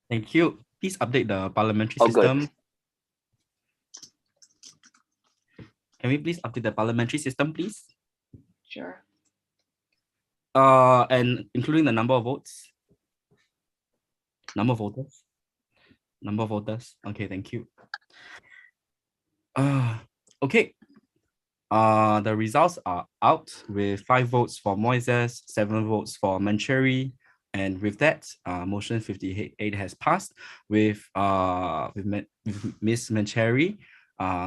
Thank you. Please update the parliamentary All system. good. Can we please update the parliamentary system, please? Sure. And including the number of votes. Number of voters. Number of voters. Okay, thank you. Okay. The results are out with 5 votes for Moises, 7 votes for Mancheri, and with that, motion 58 has passed with Ms. Mancheri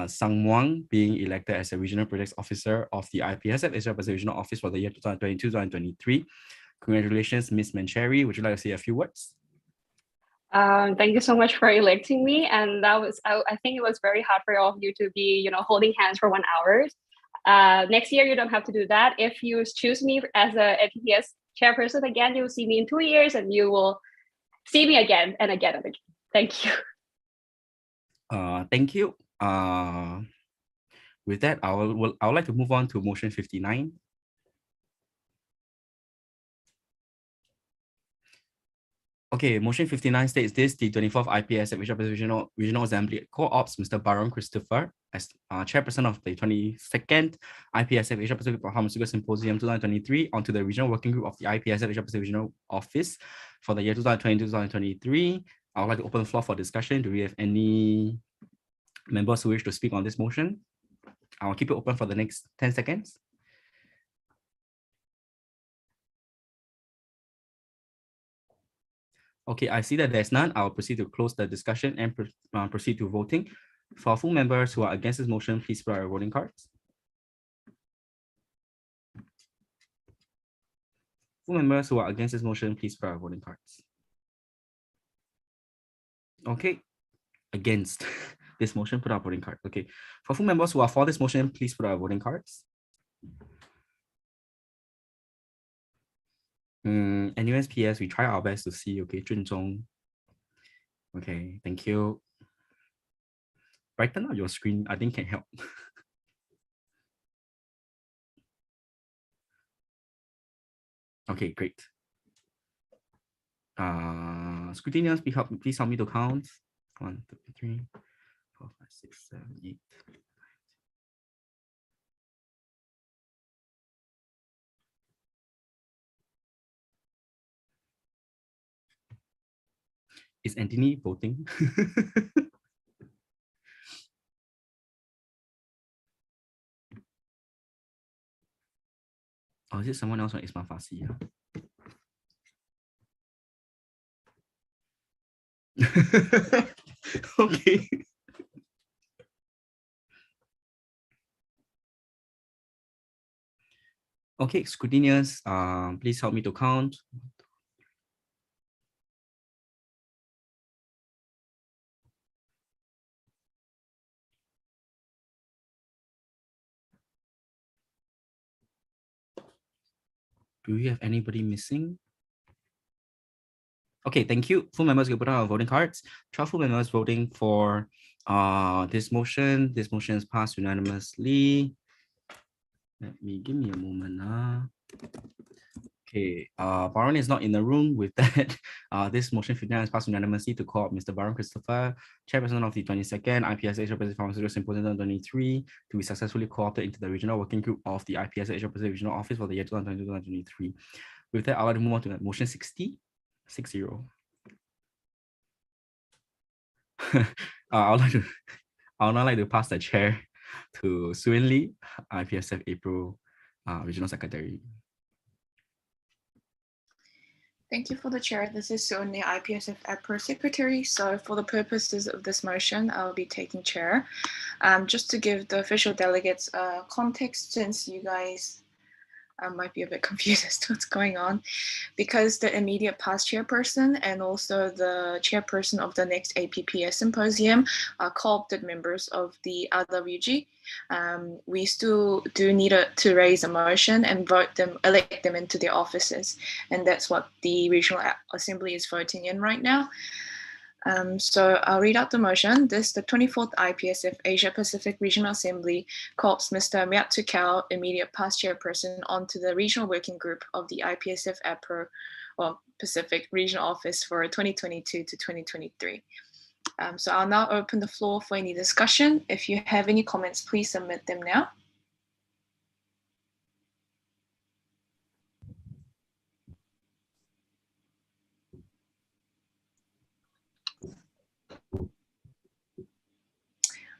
Sang Muang being elected as a Regional Projects Officer of the IPSF Asia Pacific Regional Office for the year 2022-2023. Congratulations, Ms. Mancheri. Would you like to say a few words? Thank you so much for electing me, and that was I think it was very hard for all of you to be holding hands for 1 hour. Next year you don't have to do that. If you choose me as a IPPS chairperson again, you will see me in 2 years, and you will see me again and again and again. Thank you. Thank you. With that, I would like to move on to motion 59. Okay, motion 59 states this: the 24th IPSF Asia Pacific Regional Assembly co-opts Mr. Baron Christopher as chairperson of the 22nd IPSF Asia Pacific Pharmaceutical Symposium 2023 onto the regional working group of the IPSF Asia Pacific Regional Office for the year 2022-2023. I would like to open the floor for discussion. Do we have any members who wish to speak on this motion? I will keep it open for the next 10 seconds. Okay, I see that there's none. I'll proceed to close the discussion and proceed to voting. For full members who are against this motion, please put out your voting cards. Full members who are against this motion, please put out your voting cards. Okay, against this motion, put out voting card. Okay, for full members who are for this motion, please put out your voting cards. NUSPS, we try our best to see. Okay, Junzong. Okay, thank you. Brighten up your screen. I think can help. Okay, great. Scrutineers, please help me to count. 1, 2, 3, 4, 5, 6, 7, 8. Is Anthony voting? Or is it someone else on Isma Fasi? Okay. Okay, scrutineers, please help me to count. Do we have anybody missing? Okay, thank you. Full members can put out our voting cards. 12 full members voting for this motion. This motion is passed unanimously. Give me a moment. Okay, Baron is not in the room. With that, this motion 59 is passed unanimously to call Mr. Baron Christopher, chairperson of the 22nd IPS Asia Pacific Pharmaceutical Symposium 2023, to be successfully co-opted into the regional working group of the IPS Asia Pacific Regional Office for the year 2022-2023. With that, I'd like to move on to motion 60. I would now like to pass the chair to Suin Lee, IPSF APRO Regional Secretary. Thank you for the chair. This is Suin Lee, IPSF APRO Secretary. So for the purposes of this motion, I'll be taking chair. Just to give the official delegates context, since you guys might be a bit confused as to what's going on, because the immediate past chairperson and also the chairperson of the next APPS symposium are co-opted members of the RWG. We still do need to raise a motion and elect them into their offices, and that's what the Regional Assembly is voting in right now. So I'll read out the motion. This, the 24th IPSF Asia Pacific Regional Assembly, co-opts Mr. Myat immediate past chairperson, onto the regional working group of the IPSF APRO, or Pacific Regional Office for 2022 to 2023. So I'll now open the floor for any discussion. If you have any comments, please submit them now.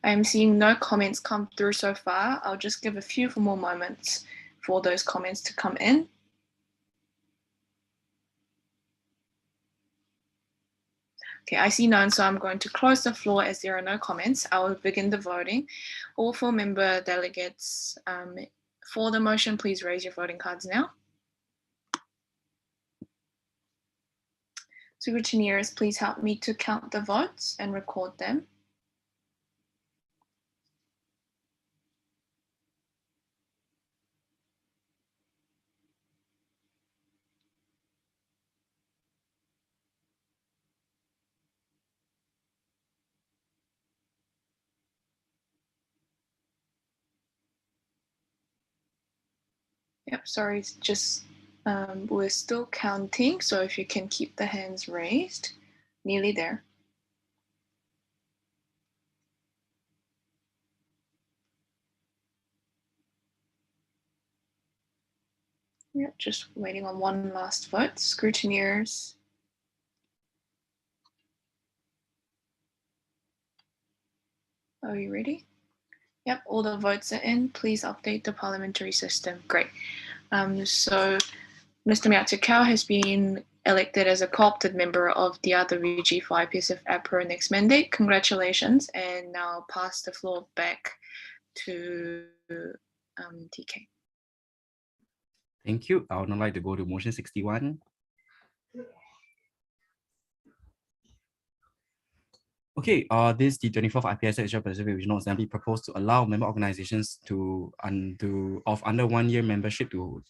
I am seeing no comments come through so far. I'll just give a few more moments for those comments to come in. Okay, I see none, so I'm going to close the floor as there are no comments. I will begin the voting. All 4 member delegates for the motion, please raise your voting cards now. Scrutineers, please help me to count the votes and record them. Yep, sorry, it's just we're still counting, so if you can keep the hands raised, nearly there. Yeah, just waiting on one last vote. Scrutineers. Are you ready? Yep, all the votes are in. Please update the parliamentary system. Great. So Mr. Miatukau has been elected as a co-opted member of the RWG for IPSF APRO next mandate. Congratulations, and now I'll pass the floor back to TK. Thank you. I would now like to go to motion 61. Okay, this the 24th IPSF Asia Pacific Regional Assembly proposed to allow member organizations of under 1 year membership to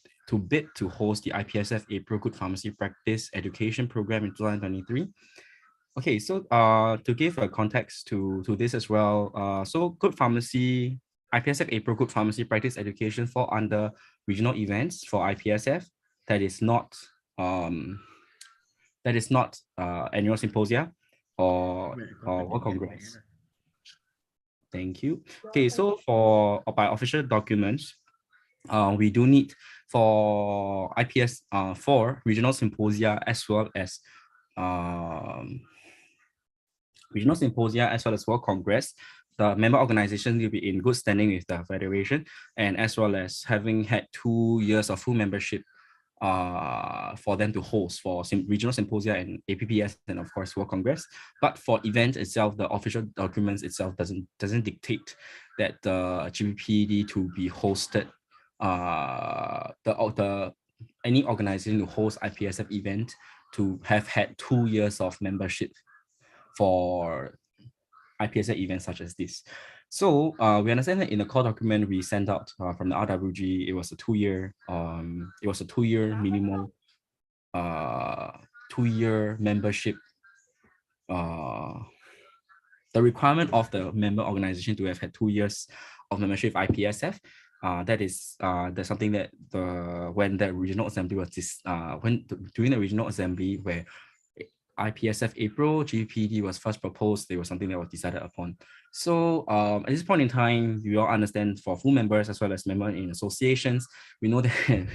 bid to host the IPSF APRO Good Pharmacy Practice Education Program in 2023. Okay, so to give a context to this as well, so Good Pharmacy, IPSF APRO Good Pharmacy Practice Education fall under regional events for IPSF that is not annual symposia or World Congress. Thank you. Okay, so by official documents, we do need for IPS for regional symposia as well as World Congress. The member organization will be in good standing with the federation, and as well as having had 2 years of full membership for them to host for regional symposia and APPS and of course World Congress. But for event itself, the official documents itself doesn't dictate that the GBPD to be hosted. Any organization to host IPSF event to have had 2 years of membership for IPSF events such as this. So we understand that in the core document we sent out from the RWG, it was a 2-year minimum 2-year membership. The requirement of the member organization to have had 2 years of membership with IPSF. That's something that when the regional assembly was during the regional assembly where IPSF APRO GPD was first proposed, there was something that was decided upon. So at this point in time, we all understand for full members as well as members in associations, we know that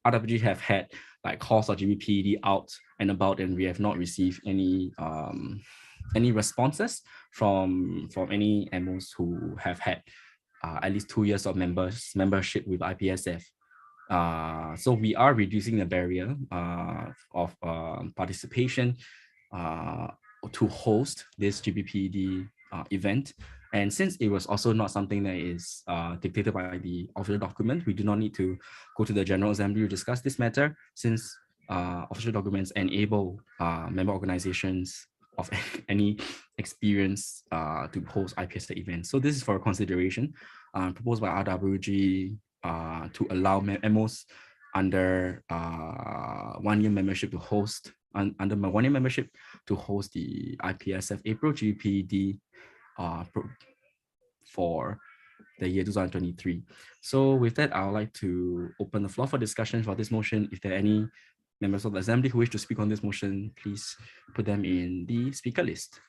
RWG have had like calls of GBPD out and about, and we have not received any responses from any MOs who have had at least 2 years of membership with IPSF. So we are reducing the barrier of participation to host this GBPD event. And since it was also not something that is dictated by the official document, we do not need to go to the General Assembly to discuss this matter, since official documents enable member organizations of any experience to host IPSF events. So this is for consideration, proposed by RWG to allow MOs under 1 year membership to host under my 1 year membership to host the IPSF APRO GPD for the year 2023. So with that, I would like to open the floor for discussion for this motion. If there are any Members of the assembly who wish to speak on this motion, please put them in the speaker list.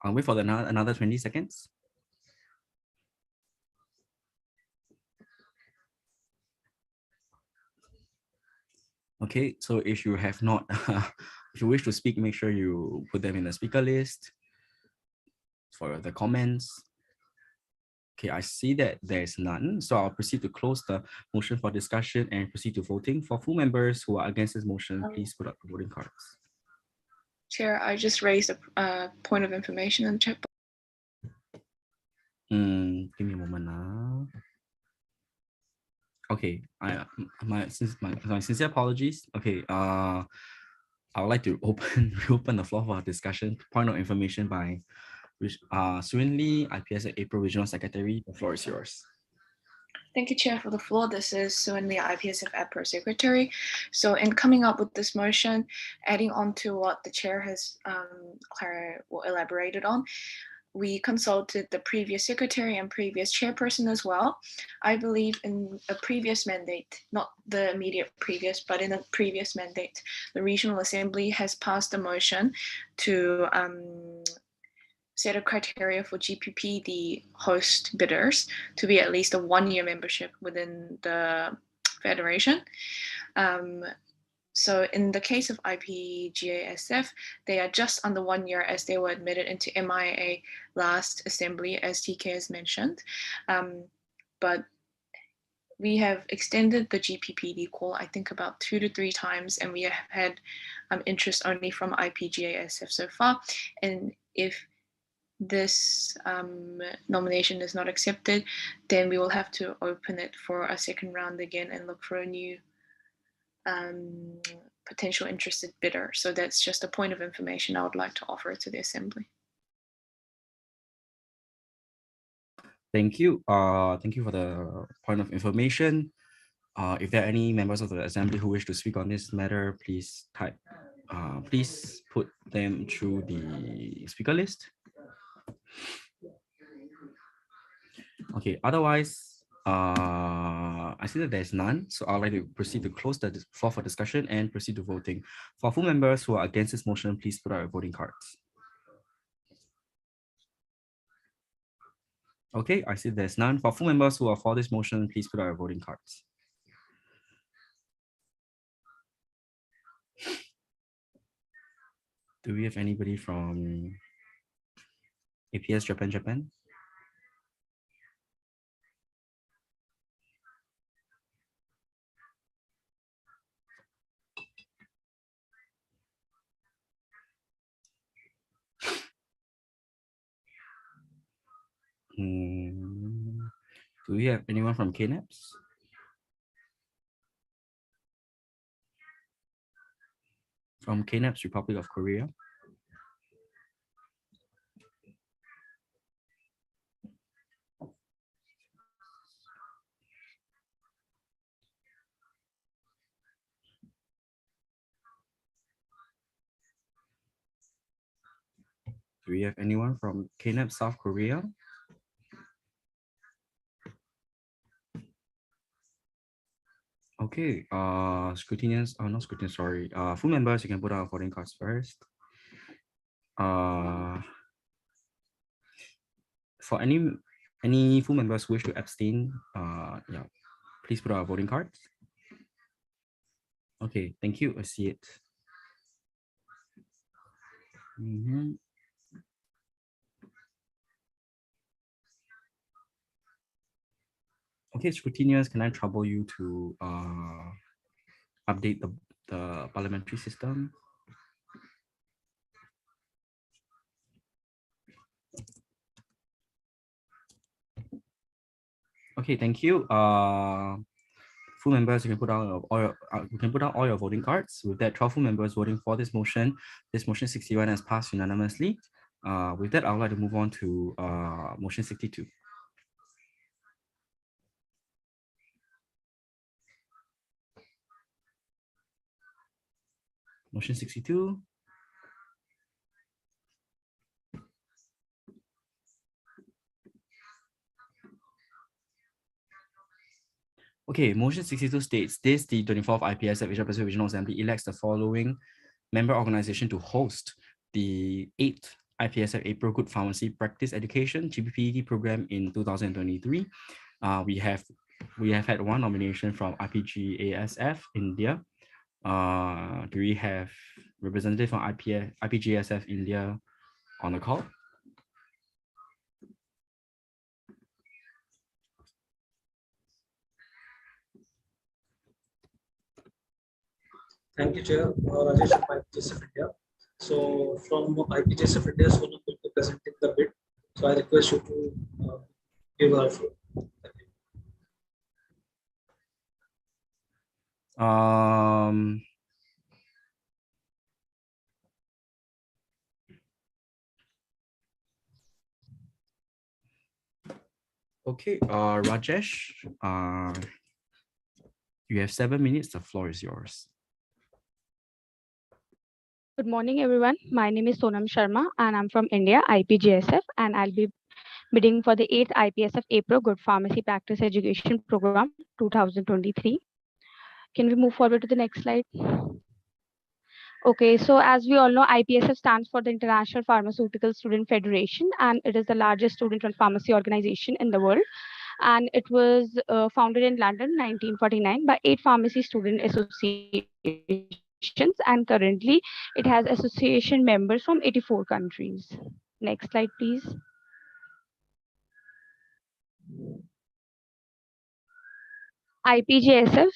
I'll wait for another 20 seconds. Okay, so if you have not, if you wish to speak, make sure you put them in the speaker list for the comments. Okay, I see that there's none, so I'll proceed to close the motion for discussion and proceed to voting. For full members who are against this motion, please put up the voting cards. Chair, I just raised a point of information in the chat box. Give me a moment now. Okay, my sincere apologies. Okay, I would like to reopen the floor for discussion. Point of information by Suin Lee, IPSF APRO Regional Secretary. The floor is yours. Thank you, Chair, for the floor. This is Suin Lee, IPSF APRO Secretary. So in coming up with this motion, adding on to what the Chair has elaborated on, we consulted the previous secretary and previous chairperson as well. I believe in a previous mandate, not the immediate previous, but in a previous mandate, the Regional Assembly has passed a motion to set a criteria for GPP, the host bidders, to be at least a one-year membership within the federation. So in the case of IPGASF, they are just under 1 year as they were admitted into MIA last assembly, as TK has mentioned. But we have extended the GPPD call, I think about 2 to 3 times, and we have had interest only from IPGASF so far. And if this nomination is not accepted, then we will have to open it for a second round again and look for a new potential interested bidder. So that's just a point of information I would like to offer to the Assembly. Thank you. Thank you for the point of information. If there are any members of the Assembly who wish to speak on this matter, please type. Please put them through the speaker list. Okay. Otherwise, I see that there's none, so I'd like to proceed to close the floor for discussion and proceed to voting. For full members who are against this motion, please put out your voting cards. Okay, I see there's none. For full members who are for this motion, please put out your voting cards. Do we have anybody from APS Japan? Do we have anyone from KNAPS? From KNAPS, Republic of Korea? Do we have anyone from KNAPS, South Korea? Okay, scrutineers, not scrutineers, sorry. Full members, you can put out voting cards first. For any full members who wish to abstain, yeah, please put out voting cards. Okay, thank you. I see it. Okay, scrutineers, can I trouble you to update the parliamentary system? Okay, thank you. Full members, you can put out all your voting cards. With that, 12 full members voting for this motion. This motion 61 has passed unanimously. With that, I would like to move on to motion 62. Motion 62. Okay, motion 62 states, this, the 24th IPSF Asia Pacific Regional Assembly elects the following member organization to host the 8th IPSF APRO Good Pharmacy Practice Education GPPED program in 2023. We have had one nomination from IPGASF India. Do we have representative from IPGASF India on the call? Thank you, Chair. Rajesh from IPSF India. So from IPSF India, Sonam will be presenting the bid. So I request you to give her floor. Thank you. Okay, Rajesh, you have 7 minutes. The floor is yours. Good morning, everyone. My name is Sonam Sharma, and I'm from India, IPGSF, and I'll be bidding for the 8th IPSF APRO Good Pharmacy Practice Education Program 2023. Can we move forward to the next slide? Okay, so as we all know, IPSF stands for the International Pharmaceutical Student Federation, and it is the largest student-run pharmacy organization in the world. And it was founded in London, 1949, by 8 pharmacy student associations, and currently it has association members from 84 countries. Next slide, please. IPJSF,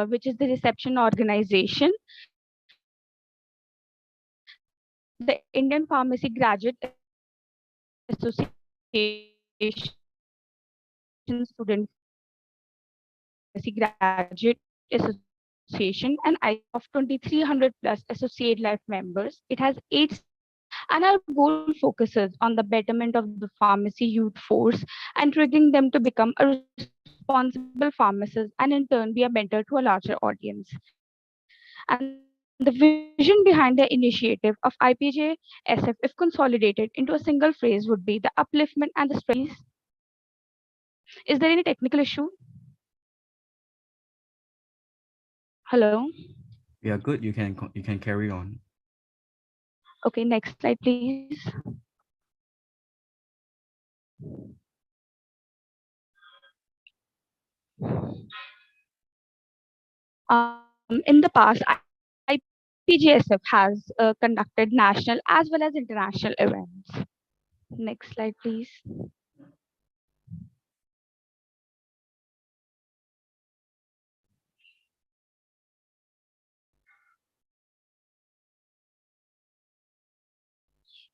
which is the reception organization, the Indian Pharmacy Graduate Association Student Graduate Association, and I of 2,300 plus associate life members. It has 8, and our goal focuses on the betterment of the pharmacy youth force and triggering them to become a responsible pharmacist and in turn be a mentor to a larger audience. And the vision behind the initiative of IPJSF, if consolidated into a single phrase, would be the upliftment and the strength. Is there any technical issue? Hello? We are good. You can carry on. Okay, next slide, please. In the past, IPGSF has conducted national as well as international events. Next slide, please.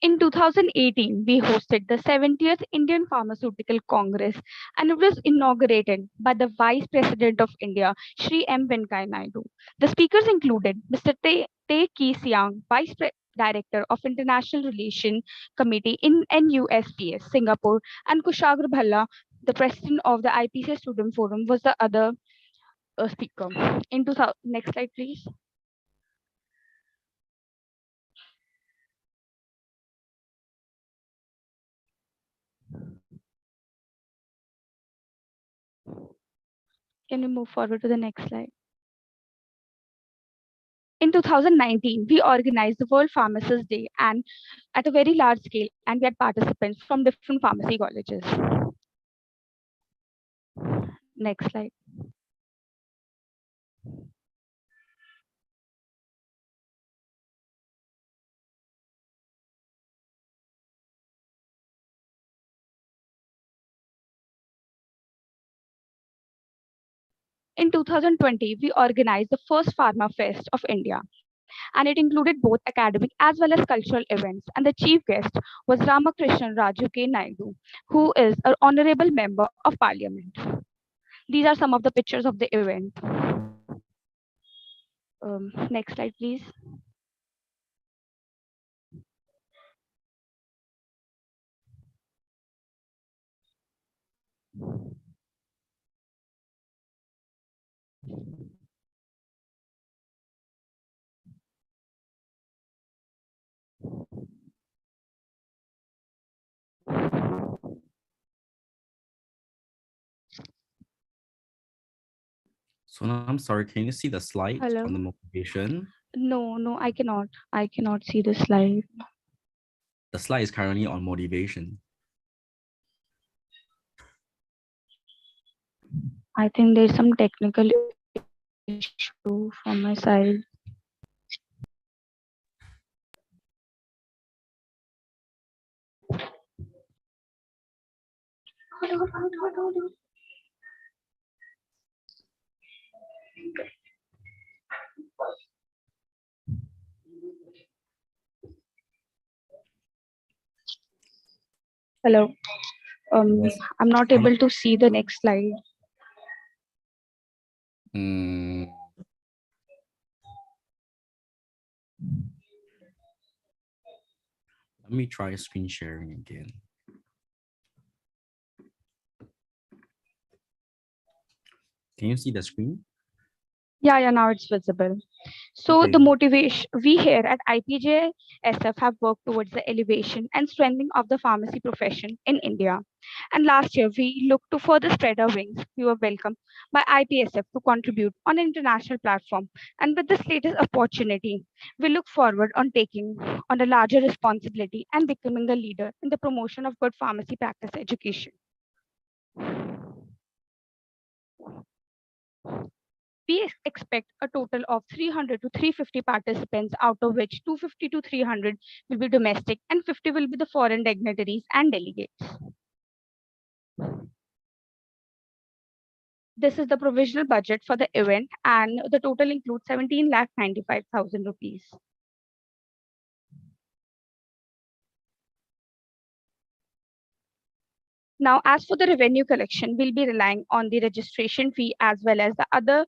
In 2018, we hosted the 70th Indian Pharmaceutical Congress, and it was inaugurated by the Vice President of India, Shri M. Venkaiah Naidu. The speakers included Mr. Tae Ki Siang, Director of International Relations Committee in NUSPS, Singapore, and Kushagra Bhalla, the President of the IPC Student Forum, was the other speaker. Next slide, please. Can we move forward to the next slide? In 2019, we organized the World Pharmacist Day and at a very large scale, and we had participants from different pharmacy colleges. Next slide. In 2020, we organized the first Pharma Fest of India, and it included both academic as well as cultural events. And the chief guest was Ramakrishnan Raju K. Naidu, who is an honorable member of parliament. These are some of the pictures of the event. Next slide, please. Sonam, I'm sorry, can you see the slide Hello? on the motivation? No, I cannot. I cannot see the slide. The slide is currently on motivation. I think there's some technical issue from my side. Hello. Yes. I'm not able to see the next slide. Mm, let me try screen sharing again. Can you see the screen? Yeah, now it's visible. So Okay. the motivation we here at IPJSF have worked towards the elevation and strengthening of the pharmacy profession in India. And last year we looked to further spread our wings. We were welcomed by IPSF to contribute on an international platform. And with this latest opportunity, we look forward on taking on a larger responsibility and becoming a leader in the promotion of good pharmacy practice education. We expect a total of 300 to 350 participants, out of which 250 to 300 will be domestic and 50 will be the foreign dignitaries and delegates. This is the provisional budget for the event, and the total includes 17,95,000 rupees. Now, as for the revenue collection, we'll be relying on the registration fee as well as the other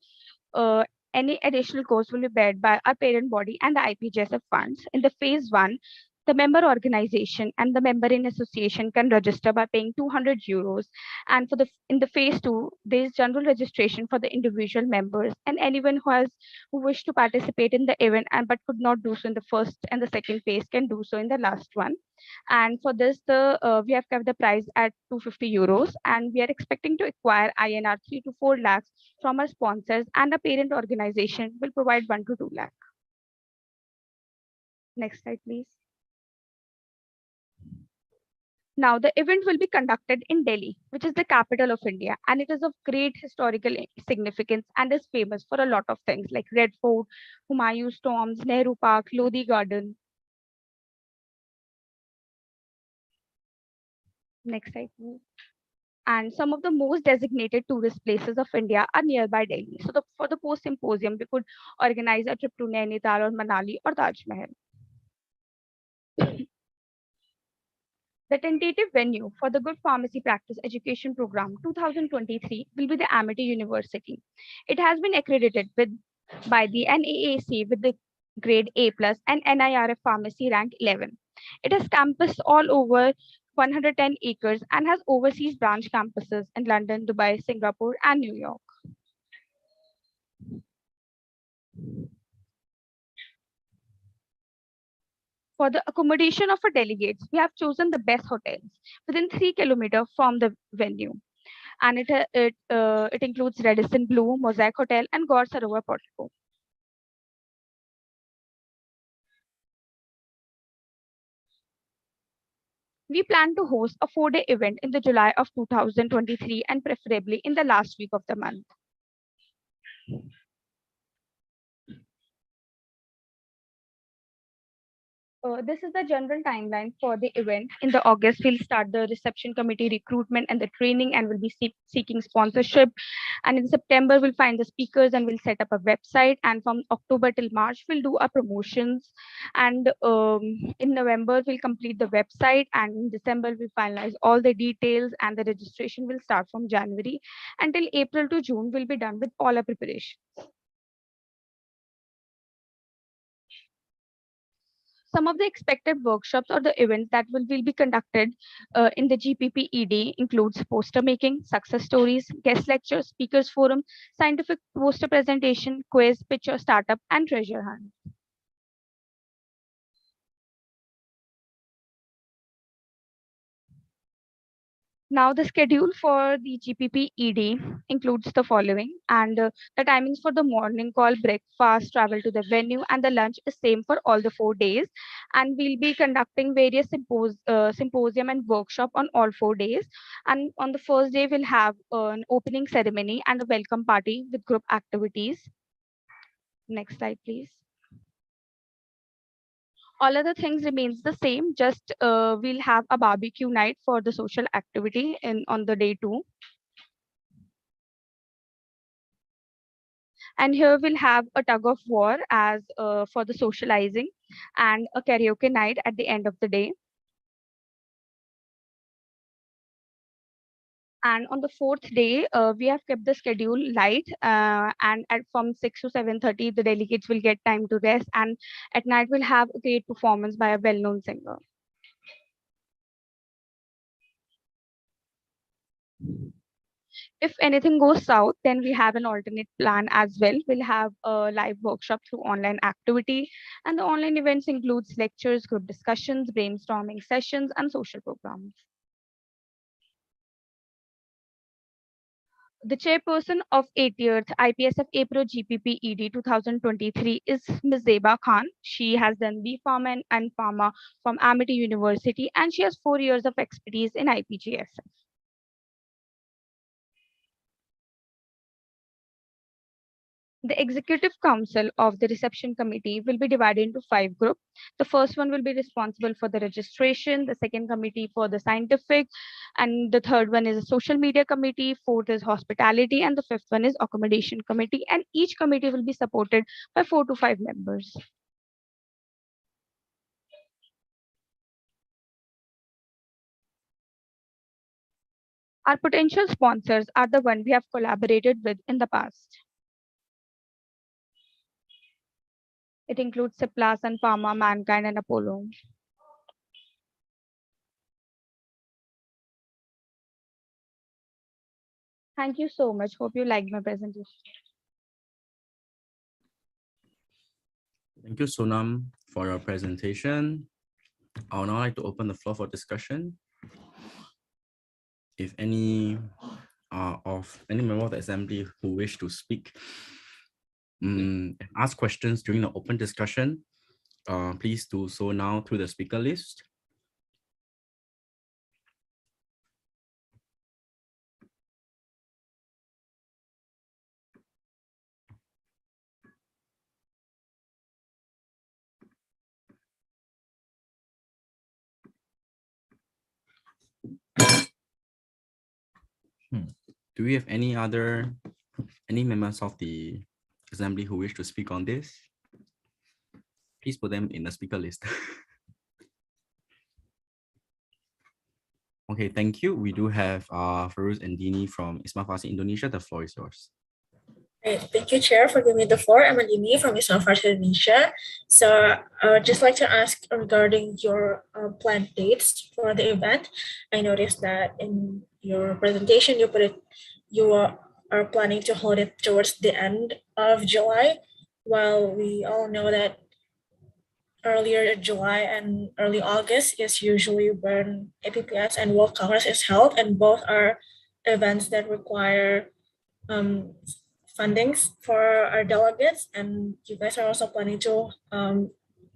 uh, any additional cost will be bared by our parent body and the IPJSF funds. In the phase one, the member organization and the member in association can register by paying 200 euros. And for the in the phase two, there is general registration for the individual members and anyone who wish to participate in the event and but could not do so in the first and the second phase can do so in the last one. And for this, we have kept the price at 250 euros, and we are expecting to acquire INR 3 to 4 lakhs from our sponsors, and a parent organization will provide 1 to 2 lakh. Next slide, please. Now, the event will be conducted in Delhi, which is the capital of India, and it is of great historical significance and is famous for a lot of things like Red Fort, Humayun's tombs, Nehru Park, Lodi Garden. Next slide, please. And some of the most designated tourist places of India are nearby Delhi. So for the post symposium, we could organize a trip to Nainital or Manali or Taj Mahal. The tentative venue for the Good Pharmacy Practice Education Program 2023 will be the Amity University. It has been accredited by the NAAC with the grade A plus and NIRF Pharmacy rank 11. It has campus all over 110 acres and has overseas branch campuses in London, Dubai, Singapore, and New York. For the accommodation of our delegates, we have chosen the best hotels within 3 kilometers from the venue. And it includes Radisson Blue, Mosaic Hotel, and Gaur Sarovar Portico. We plan to host a 4-day event in the July of 2023 and preferably in the last week of the month. This is the general timeline for the event. In the August, we'll start the reception committee recruitment and the training, and we'll be seeking sponsorship. And in September, we'll find the speakers and we'll set up a website. And from October till March, we'll do our promotions. And in November, we'll complete the website. And in December, we'll finalize all the details, and the registration will start from January. Until April to June, we'll be done with all our preparations. Some of the expected workshops or the events that will be conducted in the GPPED includes poster making, success stories, guest lectures, speakers forum, scientific poster presentation, quiz, picture startup, and treasure hunt. Now, the schedule for the GPP ED includes the following, and the timings for the morning call, breakfast, travel to the venue, and the lunch is same for all the 4 days. And we'll be conducting various symposium and workshop on all 4 days. And on the first day, we'll have an opening ceremony and a welcome party with group activities. Next slide, please. All other things remains the same, just we'll have a barbecue night for the social activity on the day 2. And here we'll have a tug of war as for the socializing, and a karaoke night at the end of the day. And on the 4th day, we have kept the schedule light, and from 6 to 7:30, the delegates will get time to rest. And at night, we'll have a great performance by a well-known singer. If anything goes south, then we have an alternate plan as well. We'll have a live workshop through online activity, and the online events includes lectures, group discussions, brainstorming sessions, and social programs. The chairperson of 80th IPSF APRO GPP ED 2023 is Ms. Zeba Khan. She has done B.Pharma and Pharma from Amity University, and she has 4 years of expertise in IPGSF. The Executive Council of the Reception Committee will be divided into 5 groups. The first one will be responsible for the registration, the second committee for the scientific, and the third one is a social media committee, fourth is hospitality, and the fifth one is accommodation committee. And each committee will be supported by 4 to 5 members. Our potential sponsors are the one we have collaborated with in the past. It includes Ciplas and Pharma, Mankind, and Apollo. Thank you so much. Hope you liked my presentation. Thank you, Sonam, for your presentation. I would now like to open the floor for discussion. If any member of the assembly who wish to speak, ask questions during the open discussion, please do so now through the speaker list. Do we have any members of the assembly who wish to speak on this? Please put them in the speaker list. Okay, thank you. We do have Farouz and Dini from Isma Farsi Indonesia. The floor is yours. Great. Thank you, Chair, for giving me the floor. I'm Adini from Isma Farsi Indonesia. So I would just like to ask regarding your planned dates for the event. I noticed that in your presentation, you are planning to hold it towards the end of July, while we all know that earlier July and early August is usually when APPS and World Congress is held, and both are events that require fundings for our delegates, and you guys are also planning to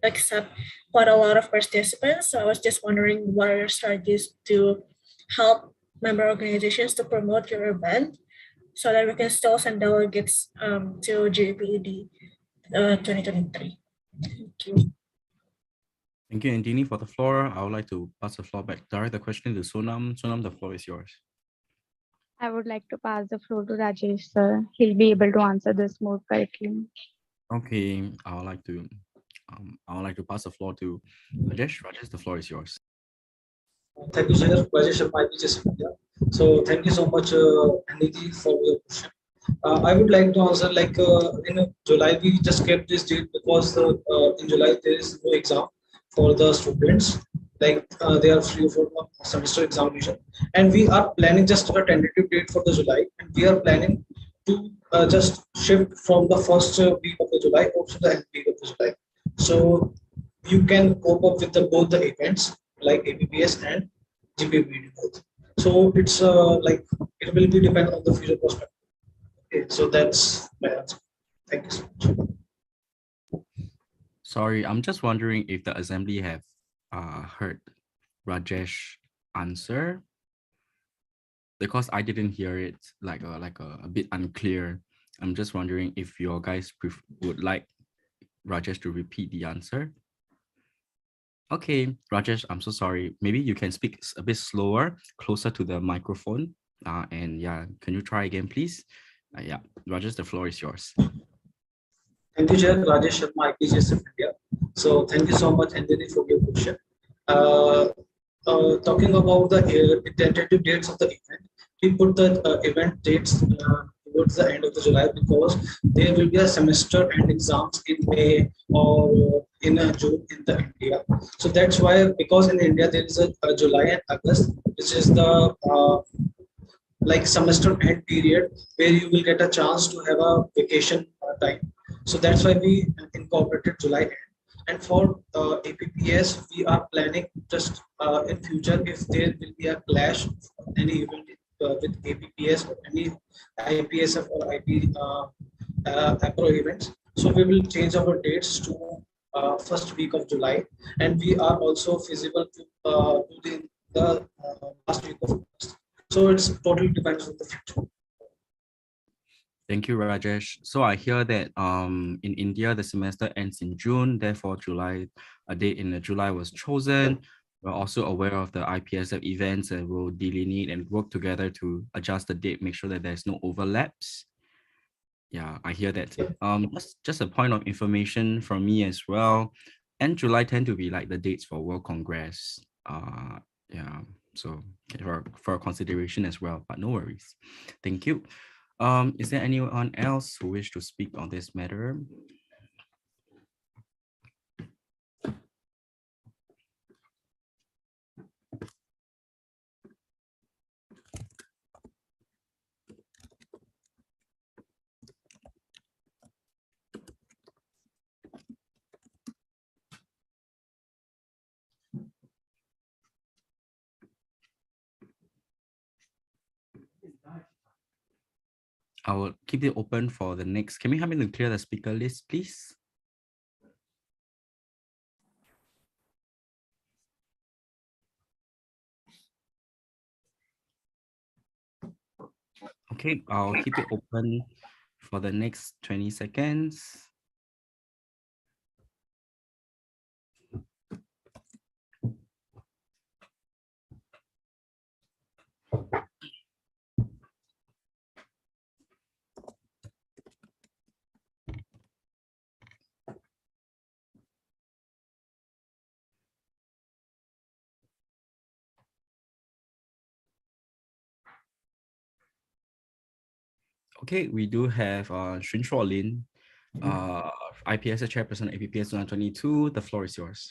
accept quite a lot of participants. So I was just wondering what are your strategies to help member organizations to promote your event so that we can still send delegates to GPED 2023. Thank you. Thank you, Andini, for the floor. I would like to pass the floor back, direct the question to Sonam. Sonam, the floor is yours. I would like to pass the floor to Rajesh, sir. He'll be able to answer this more correctly. Okay, I would like to pass the floor to Rajesh. Rajesh, the floor is yours. Thank you, Chair. Rajesh from IPSF India. So thank you so much, Aniti, for your question. I would like to answer in July, we just kept this date because in July there is no exam for the students. They are free for semester examination, and we are planning just a tentative date for the July, and we are planning to just shift from the first week of the July to the end week of the July. So you can cope up with both the events like APPS and GPPD both. So it's like it will be depend on the future prospect. Okay, so that's my answer. Thank you so much. Sorry, I'm just wondering if the assembly have heard Rajesh answer, because I didn't hear it, like a bit unclear. I'm just wondering if your guys would like Rajesh to repeat the answer. Okay, Rajesh, I'm so sorry. Maybe you can speak a bit slower, closer to the microphone. And yeah, can you try again, please? Yeah, Rajesh, the floor is yours. Thank you, Chair. Rajesh Sharma, IPSF India. So thank you so much, Anjali, for your question. Uh, Talking about the tentative dates of the event, we put the event dates towards the end of the July because there will be a semester and exams in May or in June in the India. So that's why, because in India there is a July and August, which is the like semester end period where you will get a chance to have a vacation time. So that's why we incorporated July end. And for APPS, we are planning just in future if there will be a clash, any event with APPS or any IPSF or IP APRO events. So we will change our dates to first week of July, and we are also feasible to do the last week of August. So it's totally depends on the future. Thank you, Rajesh. So I hear that in India, the semester ends in June, therefore July, a date in July was chosen. We're also aware of the IPSF events and will delineate and work together to adjust the date, make sure that there's no overlaps. Yeah, I hear that. Just a point of information from me as well. And July tend to be like the dates for World Congress. Yeah, so for consideration as well, but no worries. Thank you. Is there anyone else who wish to speak on this matter? I will keep it open for the next. Can we help me to clear the speaker list, please? Okay, I'll keep it open for the next 20 seconds. Okay, we do have Xun Shuolin, IPS Chairperson, APPS 2022. The floor is yours.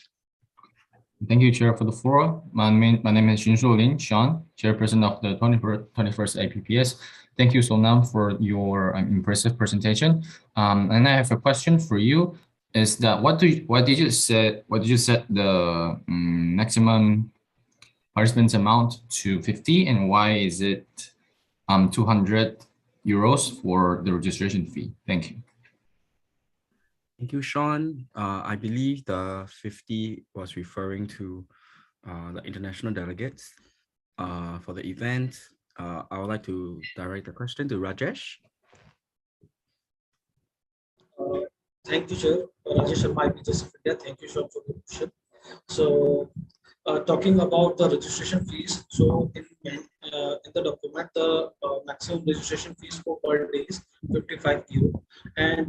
Thank you, Chair, for the floor. My name is Xun Lin, Sean, Chairperson of the 21st APPS. Thank you, Sonam, for your impressive presentation. And I have a question for you. Is that what did you set the maximum participants amount to 50, and why is it 200 euros for the registration fee? Thank you. Thank you, Sean. I believe the 50 was referring to the international delegates for the event. I would like to direct the question to Rajesh. Thank you, Chair. Rajesh Sharma, IPSF India. Thank you, Sean, for the question. So, talking about the registration fees, so in the document, the maximum registration fees for per day is 55 euro, and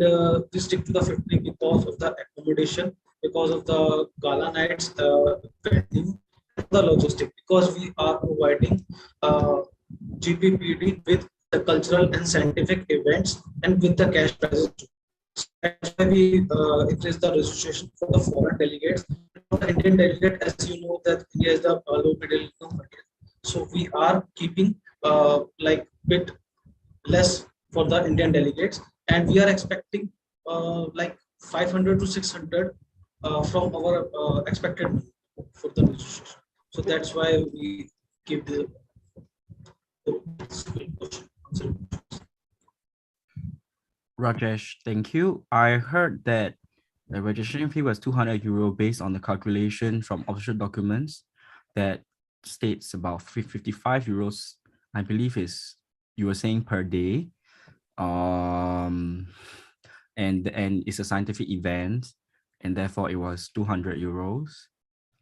we stick to the 50 because of the accommodation, because of the gala nights, venue, the logistic, because we are providing GPPD with the cultural and scientific events and with the cash prizes too. That's why we increase the registration for the foreign delegates. For the Indian delegate, as you know, that India is the low middle income country. So we are keeping like bit less for the Indian delegates, and we are expecting like 500 to 600 from our expected for the registration. So that's why we keep the Rajesh, thank you. I heard that the registration fee was 200 euro based on the calculation from official documents that states about 55 euros, I believe is you were saying per day. And it's a scientific event, and therefore it was 200 euros.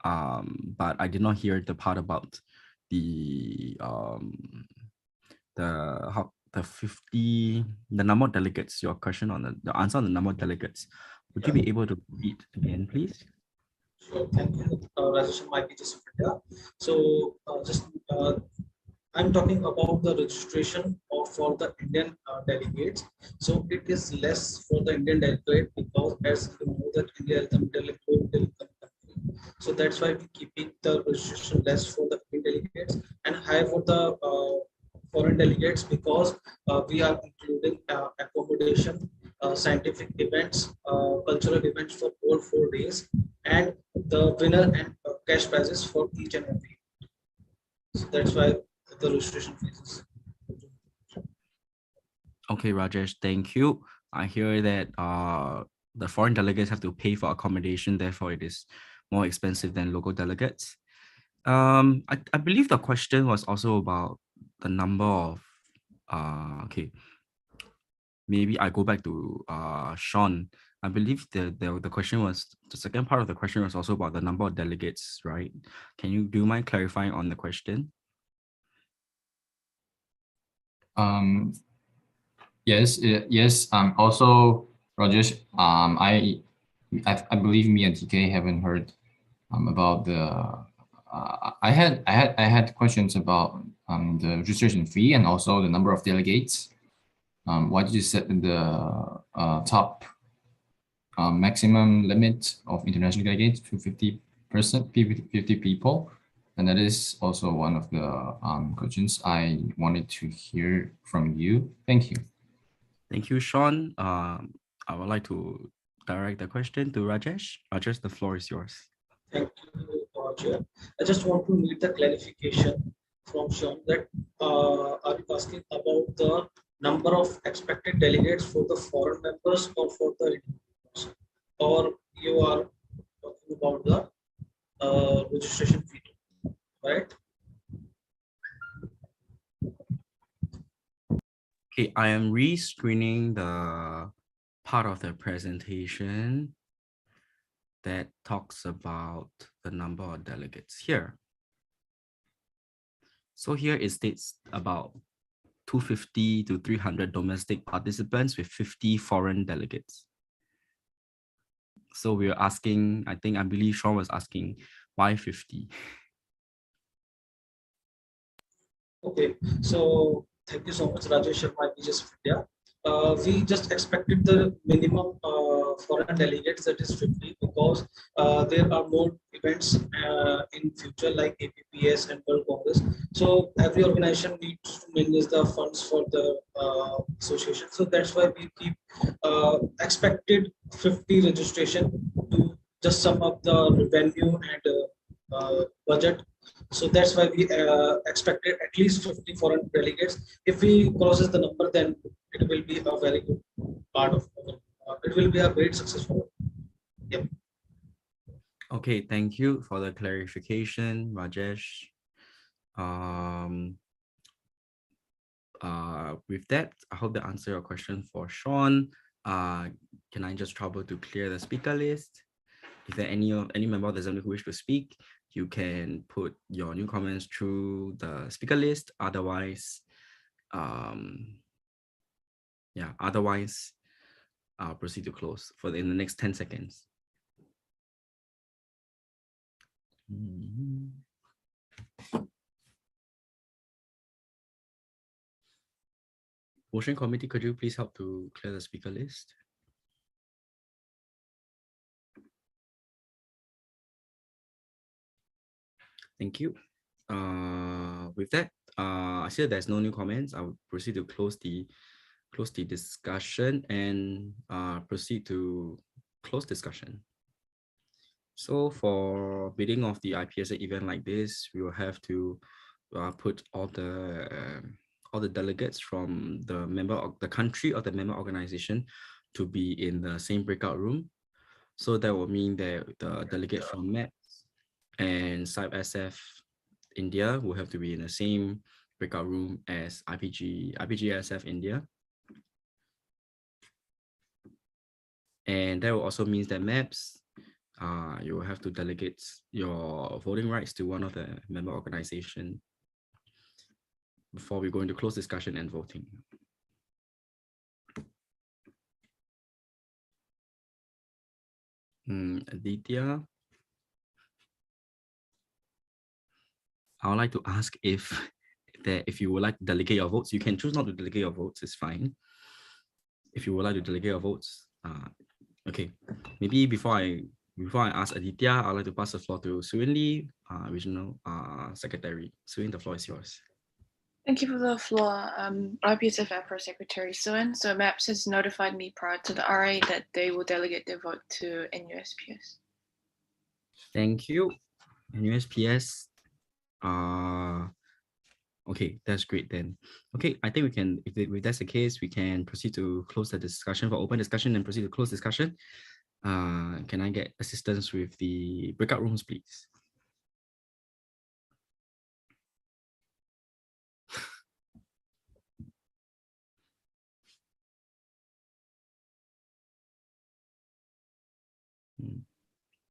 But I did not hear the part about the the 50, the number of delegates. Your question on the answer on the number of delegates. Would you be able to repeat again, please? Sure, thank you, Rajesh from IPSF India. So I'm talking about the registration for the Indian delegates. So it is less for the Indian delegate because as you know that India is the middle income country. So that's why we're keeping the registration less for the Indian delegates and high for the foreign delegates because we are including accommodation, scientific events, cultural events for all 4 days, and the winner and cash prizes for each and every. So that's why the registration fees. Okay, Rajesh, thank you. I hear that the foreign delegates have to pay for accommodation, therefore it is more expensive than local delegates. I believe the question was also about the number of okay. Maybe I go back to Sean. I believe the question was, the second part of the question was also about the number of delegates, right? Can you do you mind clarifying on the question? Yes, yes. Also, Rajesh, I believe me and TK haven't heard about the. I had questions about the registration fee and also the number of delegates. Why did you set the top maximum limit of international delegates to 50%, 50 people? And that is also one of the questions I wanted to hear from you. Thank you. Thank you, Sean. I would like to direct the question to Rajesh. Rajesh, the floor is yours. Thank you, Chair. I just want to need the clarification from Sean that are you asking about the number of expected delegates for the foreign members or for the Indian members? Or you are talking about the registration fee, right? Okay, I am re-screening the part of the presentation that talks about the number of delegates here. So here it states about 250 to 300 domestic participants with 50 foreign delegates. So we're asking, I believe Sean was asking, why 50? Okay, so thank you so much, Rajesh Sharma, IPSF India. We just expected the minimum foreign delegates, that is 50, because there are more events in future like APPS and World Congress. So every organization needs to manage the funds for the association. So that's why we keep expected 50 registration to just sum up the revenue and budget. So that's why we expected at least 50 foreign delegates. If we crosses the number, then it will be a very good part of it will be a great success for us. Yep. Okay, thank you for the clarification, Rajesh. With that, I hope that answered your question for Sean. Can I just trouble to clear the speaker list? If there are any member of the assembly who wish to speak, you can put your new comments through the speaker list. Otherwise, otherwise, I'll proceed to close in the next 10 seconds. Motion committee, could you please help to clear the speaker list? Thank you. With that, I see that there's no new comments. I will proceed to close the discussion and proceed to close discussion. So for bidding of the IPSA event like this, we will have to put all all the delegates from the member of the country or the member organization to be in the same breakout room. So that will mean that the delegate from MEPS and IPSF India will have to be in the same breakout room as IPGSF India. And that will also means that MEPS, you will have to delegate your voting rights to one of the member organization before we go into closed discussion and voting. Aditya, I would like to ask if you would like to delegate your votes, you can choose not to delegate your votes, it's fine. If you would like to delegate your votes, okay. Maybe before I ask Aditya, I'd like to pass the floor to Suin Lee, Regional Secretary. Suin, the floor is yours. Thank you for the floor, IPSF APRO Secretary Suin. So MAPS has notified me prior to the RA that they will delegate their vote to NUSPS. Thank you. NUSPS. Okay, that's great then. Okay, I think we can, if that's the case, we can proceed to close the discussion for open discussion and proceed to close discussion. Can I get assistance with the breakout rooms, please?